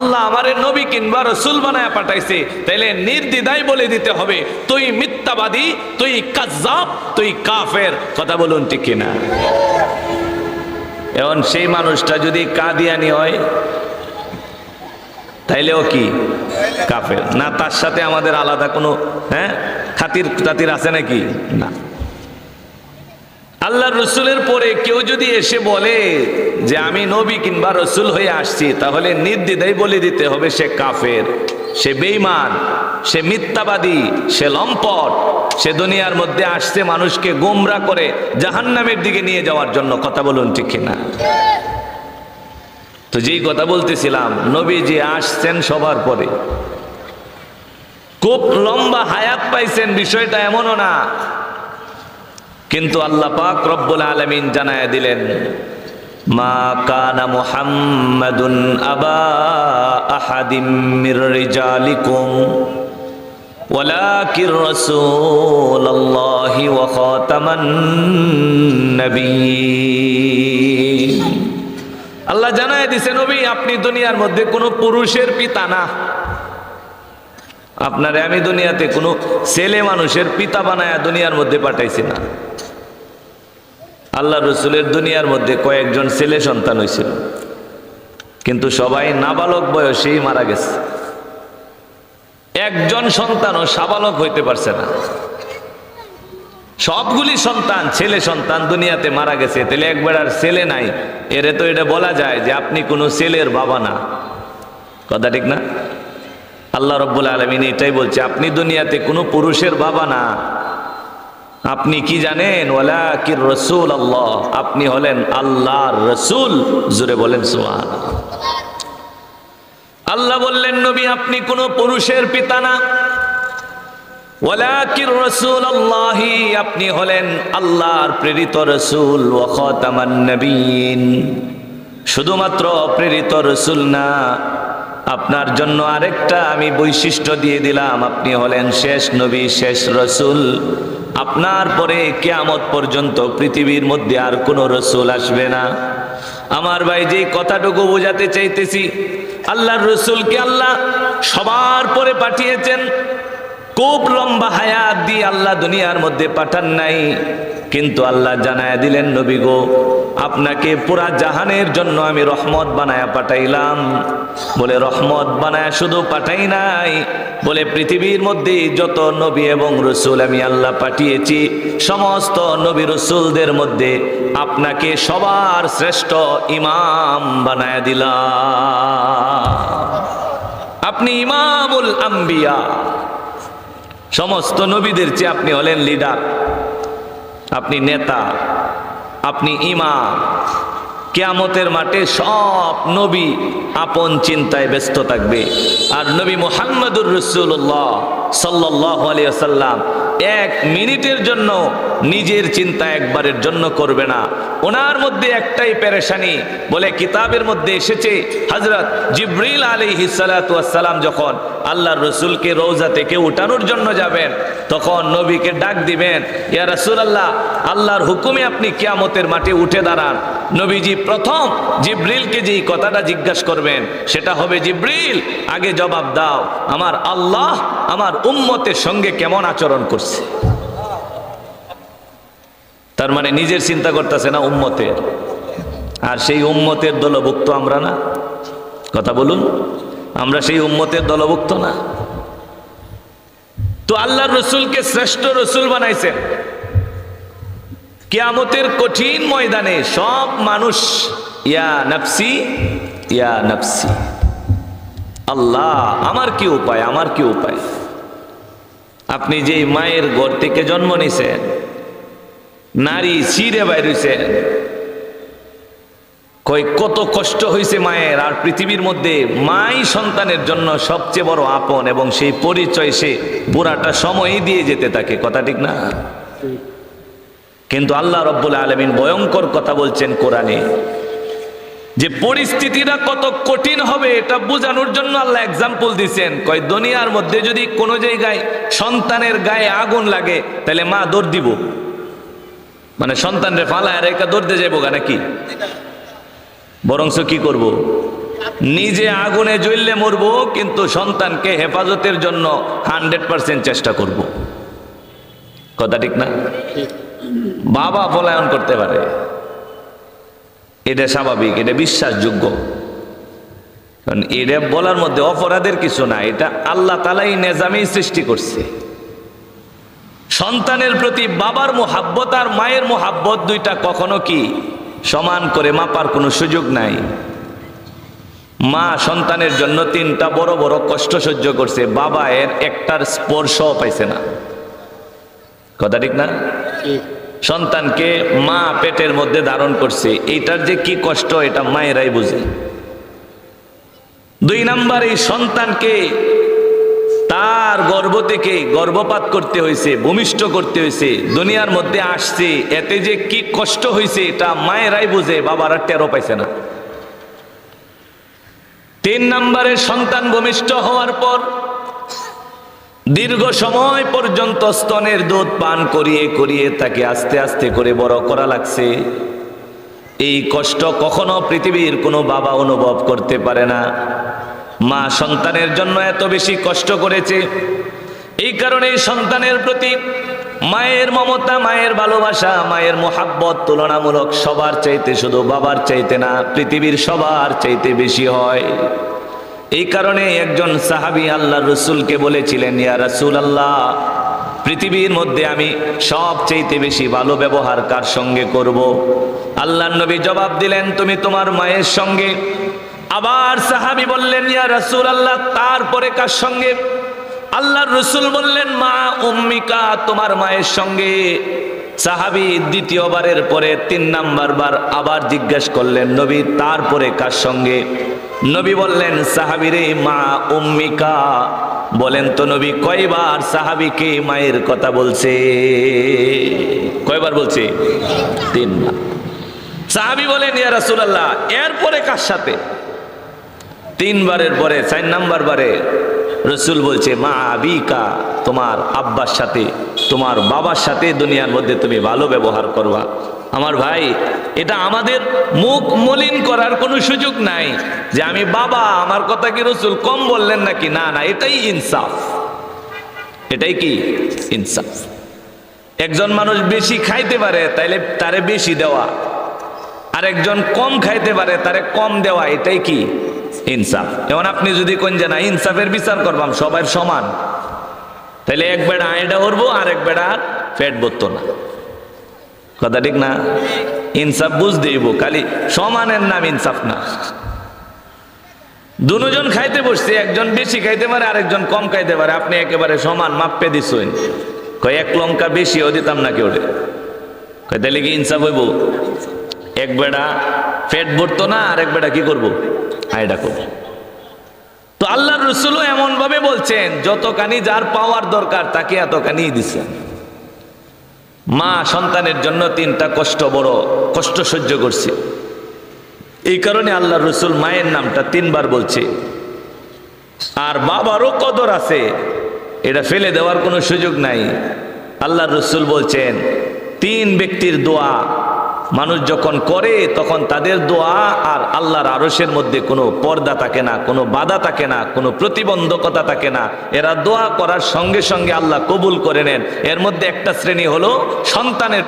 আল্লাহ আমারে নবী কিংবা রসুল বানায় পাঠাইছে, তাইলে নির্দ্বিধায় বলে দিতে হবে তুই মিথ্যাবাদী, তুই কায্যাব, তুই কাফের। কথা বলুন ঠিক কিনা? এখন সেই মানুষটা যদি কাদিয়ানি হয় তাইলেও কি কাফের না? তার সাথে আমাদের আলাদা কোনো খাতির টাতির আছে নাকি? না। আল্লাহর রসুলের পরে কেউ যদি এসে বলে যে আমি নবী কিংবা রসুল হয়ে আসছি, তাহলে নির্দ্বিধায় বলে দিতে হবে সে কাফের, সে বেঈমান, সে মিথ্যাবাদী, সে লম্পট, সে দুনিয়ার মধ্যে আসছে মানুষকে গোমরা করে জাহান্নামের দিকে নিয়ে যাওয়ার জন্য। কথা বলুন ঠিক কিনা? তো যেই কথা বলতেছিলাম, নবীজি আসছেন সবার পরে, খুব লম্বা হায়াত পাইছেন, বিষয়টা এমনও না। কিন্তু আল্লাহ পাক রব্বুল আলামিন জানায়া দিলেন, মা কানা মুহাম্মাদুন আবা আহাদিম মির রিজালিকুম ওয়ালাকির রাসূলুল্লাহি ওয়া খাতামান নবিয়্যিন। আল্লাহ জানায় দিছে, নবী আপনি দুনিয়ার মধ্যে কোনো পুরুষের পিতা না। আপনারে আমি দুনিয়াতে কোনো ছেলে মানুষের পিতা বানায়া দুনিয়ার মধ্যে পাঠাইছি না। আল্লাহ রসুলের দুনিয়ার মধ্যে কয়েকজন ছেলে সন্তান হয়েছিল, কিন্তু সবাই নাবালক বয়সেই মারা গেছে। একজন সন্তানও সাবালক হইতে পারছে না। সবগুলি সন্তান ছেলে সন্তান দুনিয়াতে মারা গেছে। তাহলে একবার আর ছেলে নাই, এরে তো এটা বলা যায় যে আপনি কোনো ছেলের বাবা না। কথা ঠিক না? আল্লাহ রব্বুল আলামিন এটাই বলছে, আপনি দুনিয়াতে কোনো পুরুষের বাবা না। আপনি কি জানেন? ওয়ালাকির রাসূলুল্লাহ, আপনি হলেন আল্লাহর রসুল। জোরে বলেন সুবহানাল্লাহ। আল্লাহ বললেন, নবী আপনি কোনো পুরুষের পিতা না। ওয়ালাকির রাসূলুল্লাহ, আপনি হলেন আল্লাহর প্রেরিত রসুল। ওয়া খাতামান নবিয়্যিন, শুধুমাত্র প্রেরিত রসুল না, আপনার জন্য আরেকটা আমি বৈশিষ্ট্য দিয়ে দিলাম, আপনি হলেন শেষ নবী, শেষ রসুল। আপনার পরে কিয়ামত পর্যন্ত পৃথিবীর মধ্যে আর কোনো রসুল আসবে না। আমার ভাই, যে কথাটুকু বোঝাতে চাইতেছি, আল্লাহর রসুলকে আল্লাহ সবার পরে পাঠিয়েছেন। খুব লম্বা হায়াত দিয়ে আল্লাহ দুনিয়ার মধ্যে পাঠান নাই, কিন্তু আল্লাহ জানায়া দিলেন, নবী গো আপনাকে পুরা জাহানের জন্য আমি রহমত বানায়া পাঠাইলাম। বলে রহমত বানায়া শুধু পাঠাই নাই, বলে পৃথিবীর মধ্যে যত নবী এবং রসুল আমি আল্লাহ পাঠিয়েছি, সমস্ত নবী রসুলদের মধ্যে আপনাকে সবার শ্রেষ্ঠ ইমাম বানায়া দিলাম। আপনি ইমামুল আম্বিয়া, সমস্ত নবীদের চেয়ে আপনি হলেন লিডার, আপনি নেতা, আপনি ইমাম। কিয়ামতের মাঠে সব নবী আপন চিন্তায় ব্যস্ত থাকবে, আর নবী মুহাম্মদুর রাসূলুল্লাহ সাল্লাল্লাহু আলাইহি ওয়াসাল্লাম এক মিনিটের জন্য নিজের চিন্তা একবারের জন্য করবে না। ওনার মধ্যে একটাই পেরেশানি, বলে কিতাবের মধ্যে এসেছে হযরত জিবরিল আলাইহিস সালাতু ওয়াস সালাম যখন আল্লাহর রসুলকে রওজা থেকে উঠানোর জন্য যাবেন, তখন নবীকে ডাক দিবেন, ইয়া রাসূলুল্লাহ আল্লাহর হুকুমে আপনি কিয়ামতের মাঠে উঠে দাঁড়ান। নবীজি প্রথম জিবরিলকে যেই কথাটা জিজ্ঞাসা করবেন সেটা হবে, জিবরিল আগে জবাব দাও, আমার আল্লাহ আমার উম্মতের সঙ্গে কেমন আচরণ করছে। তার মানে নিজের চিন্তা করতেছে না, উম্মতের। আর সেই উম্মতের দলভুক্ত আমরা না? কথা বলুন, আমরা সেই উম্মতের দলভুক্ত না? তো আল্লাহর রসুলকে শ্রেষ্ঠ রসুল বানাইছেন। কিয়ামতের কঠিন ময়দানে সব মানুষ ইয়া নফসি ইয়া নফসি, আল্লাহ আমার কি উপায়, আমার কি উপায়। আপনি যে মায়ের ঘর থেকে জন্ম নিছেন, নারী ছিঁড়ে বাইর হইছে, কত কষ্ট হয়েছে মায়ের। আর পৃথিবীর মধ্যে মাই সন্তানের জন্য সবচেয়ে বড় আপন, এবং সেই পরিচয় সে পুরাটা সময়ই দিয়ে যেতে থাকে। কথা ঠিক না? কিন্তু আল্লাহ রব্বুল আলামিন ভয়ঙ্কর কথা বলছেন কোরআনে, যে পরিস্থিতিটা কত কঠিন হবে এটা বোঝানোর জন্য আল্লাহ এক্সাম্পল দিচ্ছেন। কয় দুনিয়ার মধ্যে যদি কোনো জায়গায় সন্তানের গায়ে আগুন লাগে, তাহলে মা দৌড় দিব, মানে সন্তানরে ফালায় রেখা দৌড়তে যাবো গা নাকি? বরংস কি করব? নিজে আগুনে জ্বললে মরবো, কিন্তু সন্তানকে হেফাজতের জন্য 100% চেষ্টা করব। কথা ঠিক না? বাবা পলায়ন করতে পারে, এটা স্বাভাবিক, এটা বিশ্বাসযোগ্য, কারণ এটা বলার মধ্যে অপরাধের কিছু না, এটা আল্লাহ তাআলাই নিজামেই সৃষ্টি করছে। সন্তানের প্রতি বাবার মোহাব্বত আর মায়ের মোহাব্বত দুইটা কখনো কি সমান করে মাপার কোনো সুযোগ নাই। মা সন্তানের জন্য 3টা বড় বড় কষ্ট সহ্য করছে, বাবা এর একটার স্পর্শও পাইছে না। কথা ঠিক না? সন্তানকে মা পেটের মধ্যে ধারণ করছে, এইটার যে কি কষ্ট এটা মায়েরাই বুঝে। 2 নাম্বার, এই সন্তানকে তার গর্ভ থেকে গর্ভপাত করতে হয়েছে, ভূমিষ্ঠ করতে হয়েছে, দুনিয়ার মধ্যে আসছে, এতে যে কি কষ্ট হয়েছে এটা মায়েরাই বুঝে, বাবারা টেরও পাইছে না। 3 নম্বরে, সন্তান ভূমিষ্ঠ হওয়ার পর দীর্ঘ সময় পর্যন্ত স্তনের দুধ পান করিয়ে করিয়ে তাকে আস্তে আস্তে করে বড় করা লাগছে। এই কষ্ট কখনো পৃথিবীর কোনো বাবা অনুভব করতে পারে না। মা সন্তানের জন্য এত বেশি কষ্ট করেছে, এই কারণে সন্তানের প্রতি মায়ের মমতা, মায়ের ভালোবাসা, মায়ের মোহাব্বত তুলনামূলক সবার চাইতে, শুধু বাবার চাইতে না, পৃথিবীর সবার চাইতে বেশি হয়। এই কারণে একজন সাহাবী আল্লাহর রাসূলকে বলেছিলেন, ইয়া রাসূলুল্লাহ, পৃথিবীর মধ্যে আমি সবচাইতে বেশি ভালো ব্যবহার কার সঙ্গে করব? আল্লাহর নবী জবাব দিলেন, তুমি তোমার মায়ের সঙ্গে। আবার সাহাবী বললেন, ইয়া রাসূলুল্লাহ, তারপরে কার সঙ্গে? আল্লাহর রাসূল বললেন, মা উম্মিকা, তোমার মায়ের সঙ্গে। সাহাবী দ্বিতীয়বারের পরে 3 নাম্বার বার আবার জিজ্ঞাসা করলেন, নবী তারপরে কার সঙ্গে? নবী বললেন, সাহাবীরে, মা উম্মিকা। বলেন তো নবী কয়বার সাহাবীকে মায়ের কথা বলছে? কয়বার বলছে? 3 বার। সাহাবী বলেন, ইয়া রাসূলুল্লাহ, এরপরে কার সাথে? 3 বারের পরে 4 নাম্বার বারে রাসূল বলছে, মা আবিকা, তোমার আব্বার সাথে, তোমার বাবার সাথে দুনিয়ার মধ্যে তুমি ভালো ব্যবহার করবা। আমার ভাই, এটা আমাদের মুখ মলিন করার কোনো সুযোগ নাই যে আমি বাবা, আমার কথা কি রাসূল কম বললেন নাকি? না না, এটাই ইনসাফ। এটাই কি ইনসাফ। একজন মানুষ বেশি খাইতে পারে, তাইলে তারে বেশি দেওয়া, আর একজন কম খাইতে পারে, তারে কম দেওয়া, এটাই কি ইনসাফ। যেমন আপনি যদি কোন জানা ইনসাফের বিচার করবাম সবাই সমান, তাহলে এক বেড়া আয়ডা উঠবো আর এক বেড়া পেট ভরতো না। কথা ঠিক না? ইনসাফ বুঝ দিব, খালি সমানের নাম ইনসাফ না। দুজন খাইতে বসছে, একজন বেশি খাইতে পারে আরেকজন কম খাইতে পারে, আপনি একেবারে সমান মাপে দিচ্ছেন। কয় 1 লঙ্কা বেশিও দিতাম না কেউ। কয় তাহলে কি ইনসাফ হইব? এক বেড়া পেট ভরতো না, আরেক বেড়া কি করবো? আয়ডা করবো। তো আল্লাহর রাসূলও এমন ভাবে বলছেন, যতখানি যার পাওয়ার দরকার তাকে এতখানি দিচ্ছেন। মা সন্তানের জন্য 3টা বড় কষ্ট সহ্য করছে। এই কারণে আল্লাহর রাসূল মায়ের নামটা 3 বার বলছে। আর বাবারও কদর আছে, এটা ফেলে দেওয়ার কোনো সুযোগ নাই। আল্লাহর রাসূল বলছেন, 3 ব্যক্তির দোয়া মানুষ যখন করে তখন তাদের দোয়া আর আল্লাহর আরশের মধ্যে কোনো পর্দা থাকে না, কোনো বাধা থাকে না, কোনো প্রতিবন্ধকতা থাকে না। এরা দোয়া করার সঙ্গে সঙ্গে আল্লাহ কবুল করে নেন। এর মধ্যে একটা শ্রেণী হলো সন্তানের